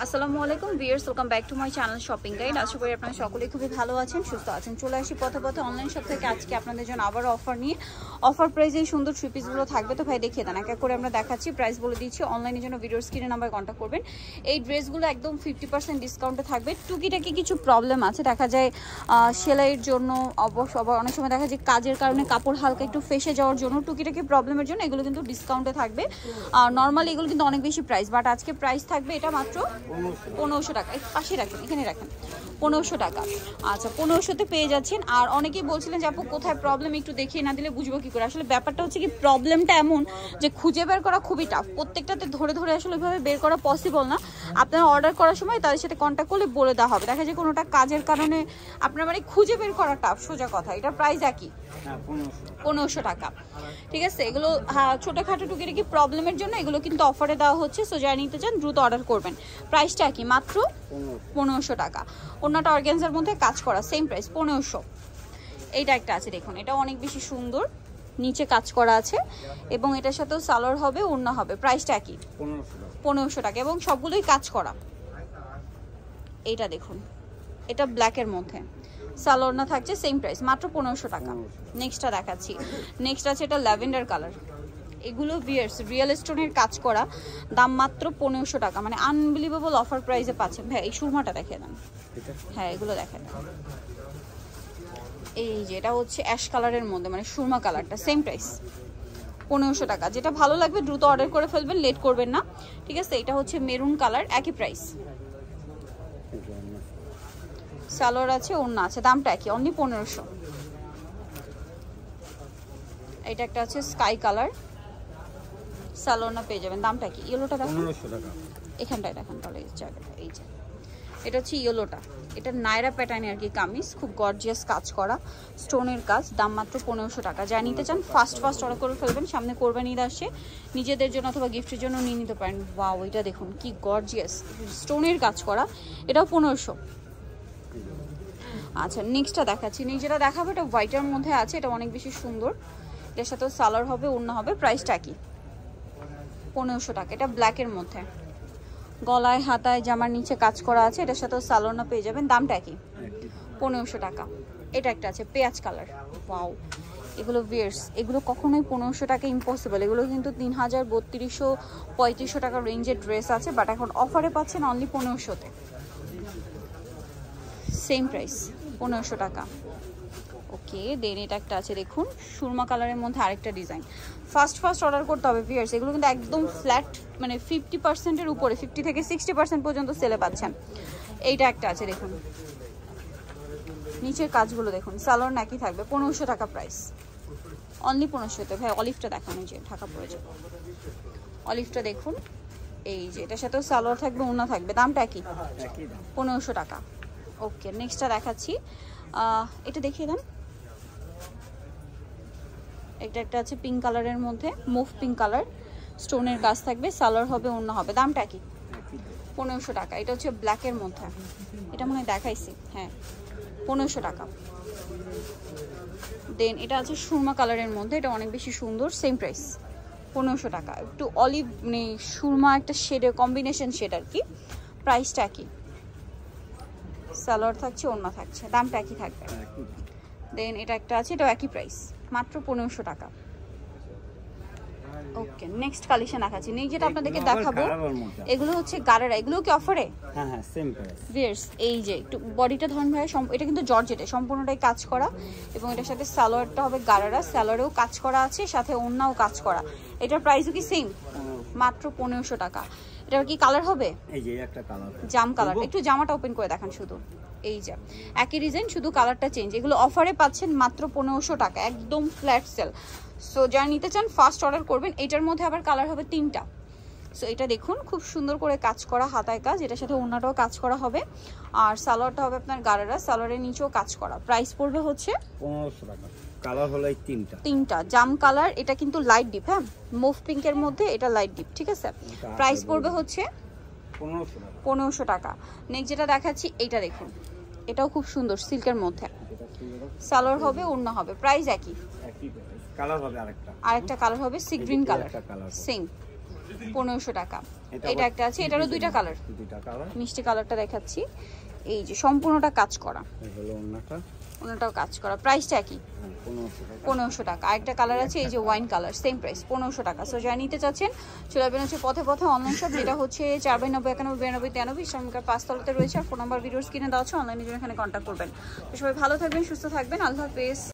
আসসালামু আলাইকুম viewers, welcome back to my channel shopping guide. আশা করি আপনারা সকলেই খুবই ভালো আছেন, সুস্থ আছেন। চলে আসি পথে পথে অনলাইন শপ থেকে আজকে আপনাদের জন্য আবার অফার নিয়ে। অফার প্রাইসে এই সুন্দর থ্রি পিসগুলো থাকবে। তো ভাই দেখিয়ে দেন, এক এক করে আমরা দেখাচ্ছি, প্রাইস বলে দিচ্ছি। অনলাইনের জন্য ভিডিওর স্ক্রিনে নাম্বার কন্ট্যাক্ট করবেন। এই ড্রেসগুলো একদম 50% ডিসকাউন্টে থাকবে। টুকিটাকি কিছু প্রবলেম আছে, দেখা যায় সেলাইয়ের জন্য, অবশ্য আবার অনেক সময় দেখা যায় কাজের কারণে কাপড় হালকা একটু ফেসে যাওয়ার জন্য, টুকিটাকি প্রবলেমের জন্য এগুলো কিন্তু ডিসকাউন্টে থাকবে। নর্মালি এগুলো কিন্তু অনেক বেশি প্রাইস, বাট আজকে প্রাইস থাকবে এটা মাত্র 1500 টাকা। পাশে রাখেন, এখানে রাখেন, 1500 টাকা। আচ্ছা, 1500-তে পেয়ে যাচ্ছেন। আর অনেকেই বলছিলেন যে আপু কোথায় প্রবলেম, একটু দেখিয়ে না দিলে বুঝবো কি করে। আসলে ব্যাপারটা হচ্ছে কি, প্রবলেমটা এমন যে খুঁজে বের করা খুবই টাফ। প্রত্যেকটাতে ধরে ধরে আসলে ওইভাবে বের করা পসিবল না। আপনারা অর্ডার করার সময় তাদের সাথে কন্ট্যাক্ট করলে বলে দেওয়া হবে। দেখা যায় কোনোটা কাজের কারণে আপনার মানে খুঁজে বের করা টাফ, সোজা কথা। এটার প্রাইস একই, 1500 টাকা। ঠিক আছে, এগুলো ছোটোখাটো টুকিটাকি প্রবলেমের জন্য এগুলো কিন্তু অফারে দেওয়া হচ্ছে। সো যারা নিতে চান দ্রুত অর্ডার করবেন। প্রাইসটা কি, মাত্র 1500 টাকা। অন্যটা অর্গানজার মধ্যে কাজ করা, সেম প্রাইস 1500। এইটা একটা আছে দেখুন, এটা অনেক বেশি সুন্দর, নিচে কাজ করা আছে এবং এটার সাথেও সালোয়ার হবে, ওড়না হবে। প্রাইসটা কি, 1500 টাকা এবং সবগুলোই কাজ করা। এইটা দেখুন, এটা ব্ল্যাকের মধ্যে সালোয়ার না থাকছে, সেম প্রাইস, মাত্র 1500 টাকা। নেক্সটটা দেখাচ্ছি। নেক্সট আছে এটা ল্যাভেন্ডার কালার। এগুলো ভিয়ার্স রিয়েল স্টোনের কাজ করা, দাম মাত্র 1500 টাকা। মানে আনবিলিভেবল অফার প্রাইসে পাচ্ছেন। ভাই এই সুরমাটা দেখে দেন, হ্যাঁ এগুলো দেখে দেন। এই যে এটা হচ্ছে অ্যাশ কালারের মধ্যে, মানে সুরমা কালারটা, সেম প্রাইস 1500 টাকা। যেটা ভালো লাগবে দ্রুত অর্ডার করে ফেলবেন, লেট করবেন না। ঠিক আছে, এটা হচ্ছে মেরুন কালার, একই প্রাইস। সালোয়ার আছে, ওড়না আছে, দামটা একই, অনলি 1500। এটা একটা আছে স্কাই কালার, সালোয়ার না পেয়ে যাবেন, দামটা কি, ইয়েলোটা দেখুন 1500 টাকা। এখানটায় দেখান তাহলে এই জায়গাটা। এই যে এটা হচ্ছে ইয়েলোটা, এটা নায়রা প্যাটার্নে আর কি কামিজ, খুব গর্জিয়াস কাজ করা, স্টোনের কাজ, দাম মাত্র 1500 টাকা। যা নিতে চান ফার্স্ট অর্ডার করে ফেলবেন, সামনে কোরবানি ঈদ আসছে, নিজেদের জন্য অথবা গিফটের জন্য নিয়ে নিতে পারেন। ওয়াও, এটা দেখুন কি গর্জিয়াস স্টোনের কাজ করা, এটাও 1500। আচ্ছা, নেক্সটটা দেখাচ্ছি। যেটা দেখাবো এটা হোয়াইটের মধ্যে আছে, এটা অনেক বেশি সুন্দর, এটার সাথেও সালোয়ার হবে, ওড়না হবে। প্রাইসটা কি, 1500 টাকা। এটা ব্ল্যাকের মধ্যে, গলায় হাতায় জামার নিচে কাজ করা আছে, এটার সাথেও সালোয়ার পেয়ে যাবেন, দামটা কি, 1500 টাকা। এটা একটা আছে পেঁয়াজ কালার। ওয়াও, এগুলো ভিয়ার্স, এগুলো কখনোই 1500 টাকা ইম্পসিবল। এগুলো কিন্তু 3000, 3200, 3500 টাকার রেঞ্জের ড্রেস আছে, বাট এখন অফারে পাচ্ছেন অনলি 1500-তে, সেম প্রাইস 1500 টাকা। ওকে, দেন এটা একটা আছে দেখুন সুরমা কালারের মধ্যে আরেকটা ডিজাইন। ফার্স্ট অর্ডার করতে হবে ভিউয়ার্স। এগুলো কিন্তু একদম ফ্ল্যাট, মানে 50%-এর উপরে, 50 থেকে 60% পর্যন্ত সেলে পাচ্ছেন। এইটা একটা আছে দেখুন, নিচের কাজগুলো দেখুন, সালোয়ার নাকি থাকবে, 1500 টাকা প্রাইস, অনলি 1500-তে। ভাই অলিভটা দেখানো, যে ঢাকা পড়ে যাবে, অলিভটা দেখুন। এই যে এটার সাথেও সালোয়ার থাকবে, ওড়না থাকবে, দামটা কি, 1500 টাকা। ওকে, নেক্সটটা দেখাচ্ছি। এটা দেখিয়ে দেন। এটা একটা আছে পিঙ্ক কালারের মধ্যে, মুভ পিঙ্ক কালার, স্টোনের কাজ থাকবে, সালোয়ার হবে, ওড়না হবে, দামটা কি, 1500 টাকা। এটা হচ্ছে ব্ল্যাকের মধ্যে, এটা মনে হয় দেখাইছি, হ্যাঁ 1500 টাকা। দেন এটা আছে সুরমা কালারের মধ্যে, এটা অনেক বেশি সুন্দর, সেম প্রাইস 1500 টাকা। একটু অলিভ মানে সুরমা একটা শেডের কম্বিনেশন শেড আর কি, প্রাইসটা কি, সালোয়ার থাকছে, ওড়না থাকছে, দামটা একই থাকবে। দেন এটা একটা আছে, এটাও একই প্রাইস, মাত্র 1500 টাকা। ওকে, নেক্সট কালেকশন দেখাচ্ছি। যেটা আপনাদেরকে দেখাবো এগুলো হচ্ছে গারারা। এগুলো কি অফারে? হ্যাঁ হ্যাঁ, সেম প্রাইস। ভিউয়ার্স এই যে একটু বডিটা ধরুন ভাই, এটা কিন্তু জর্জেটে সম্পূর্ণটাই কাজ করা এবং এটার সাথে সালোয়ারটা হবে গারারা, সালোয়ারেও কাজ করা আছে, সাথে ওড়নাও কাজ করা। এটার প্রাইসও কি সেম, মাত্র 1500 টাকা। এটার কি কালার হবে? এই যে একটা কালার, জাম কালার। একটু জামাটা ওপেন করে দেখান শুধু, এই যে একই ডিজাইন, শুধু কালারটা চেঞ্জ। এগুলো অফারে পাচ্ছেন মাত্র 1500 টাকা, একদম ফ্ল্যাট সেল। সো যারা নিতে চান ফার্স্ট অর্ডার করবেন। এটার মধ্যে আবার কালার হবে 3টা। সো এটা দেখুন খুব সুন্দর করে কাজ করা, হাতায় কাজ, এটার সাথে ওড়নাটাও কাজ করা হবে, আর সালোয়ারটা হবে আপনার গারারা, সালোয়ারের নিচেও কাজ করা। প্রাইস পড়বে হচ্ছে 1500 টাকা। কালার হলো এই 3টা। জাম কালার, এটা কিন্তু লাইট ডিপ, হ্যাঁ মুভ পিঙ্কের মধ্যে, এটা লাইট ডিপ, ঠিক আছে। প্রাইস পড়বে হচ্ছে 1500 টাকা। নেক্সট যেটা দেখাচ্ছি এইটা দেখুন, এটাও খুব সুন্দর, সিল্কের মধ্যে, সালোয়ার হবে, ওড়না হবে, প্রাইস একই। কালার হবে আরেকটা কালার হবে সি গ্রিন কালার, সেম 1500 টাকা। এটা এটা আবার একটা আছে, এটারও দুইটা কালার, দুইটা কালার। মিষ্টি কালারটা দেখাচ্ছি। এই যে সম্পূর্ণটা কাজ করা, এই হলো ওন্নাটা। ওনাটাও কাজ করা। প্রাইসটা কি? 1500 টাকা। 1500 টাকা। আরেকটা কালার আছে এই যে ওয়াইন কালার, সেম প্রাইস 1500 টাকা। সো যারা নিতে চাচ্ছেন চলে আসবেন হচ্ছে পথে পথে অনলাইন শপ, যেটা হচ্ছে 492919293 ইসলামিকার 5 তলাতে রয়েছে। আর ফোন নাম্বার ভিডিওস কিনে দেওয়া আছে, অনলাইনে জন্য এখানে কন্ট্যাক্ট করবেন। তো সবাই ভালো থাকবেন, সুস্থ থাকবেন, আল্লাহ হাফেজ।